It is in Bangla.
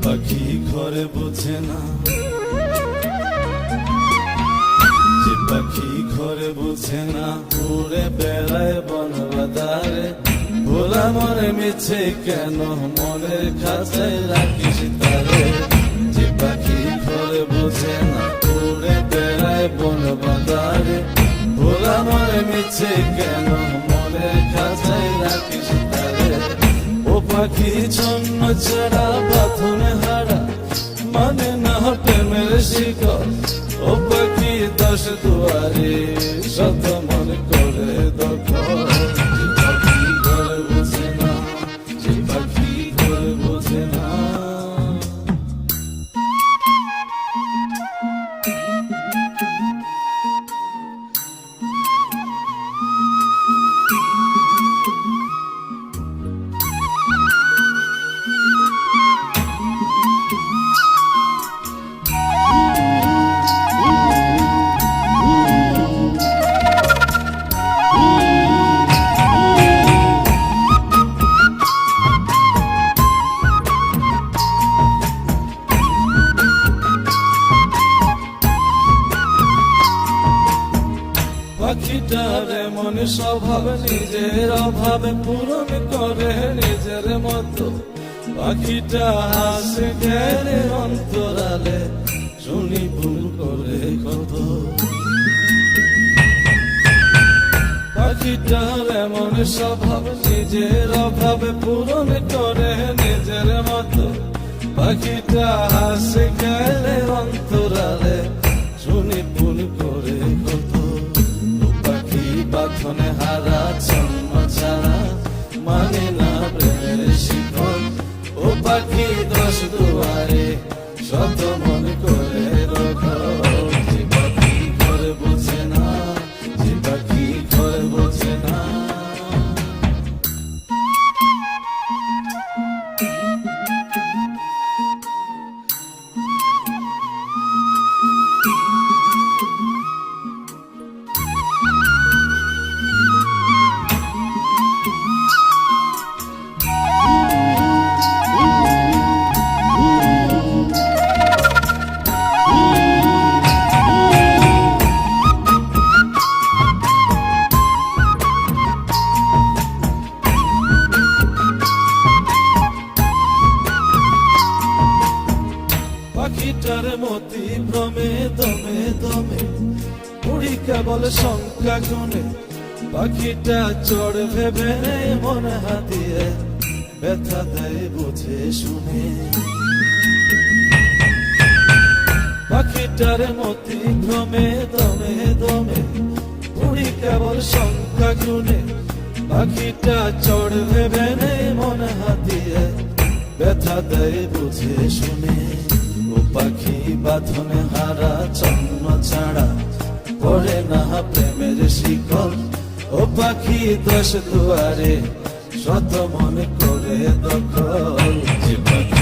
পাখি ঘরে বোঝে না, যে পাখি ঘরে বোঝে না, উড়ে বেড়ায় বন বাদারে। ভোলা মনে মিছে কেন মনের খাঁচায় রাখিস তারে। যে পাখি ঘরে বোঝে না, উড়ে বেড়ায় বন বাদারে। ভোলা মনে মিছে কেন মনের খাঁচায় রাখিস তারে। ও পাখি ছন্ন ছাড়া বাঁধনে হারা, মানে না প্রেমের শিকল। ও পাখি দশ দুয়ারে, শত মন করে দখল। যে পাখি ঘরে বোঝে না, যে পাখি ঘরে বোঝে না। পাখিটার এমন স্বভাব, নিজের অভাবে পূরণ করে নিজের মতো। পাখিটা হাসে গেলে অন্তরালে, শুনি ভুল করে কত। পাখিটার এমন স্বভাব, নিজের অভাবে পূরণ করে নিজের মতো। পাখিটা হাসে গেলে অন্তরালে, শুনি ভুল করে কত। বাঁধনে হারা ছন্ন ছাড়া, মানে না প্রেমের শিকল। ও পাখি দশ দুয়ারে, শত মন করে দখল। যে পাখি ঘরে বোঝে না, যে পাখি ঘরে বোঝে না। পাখিটার মতি ভ্রমে দমে দমে, উড়ি কেবল সংখ্যা গুনে। পাখিটা চড় ভেবে মন হাতিয়ে, ব্যথা দেয় বুঝে শুনে। পাখিটার মতি ভ্রমে দমে দমে, উড়ি কেবল সংখ্যা গুনে। পাখিটা চড় ভেবে মন হাতিয়ে, ব্যথা দেয় বুঝে শুনে। ও পাখি বাঁধনে হারা ছন্ন ছাড়া, পড়ে না প্রেমের শিকল। ও পাখি দশ দুয়ারে, শত মন করে দখল। যে পাখি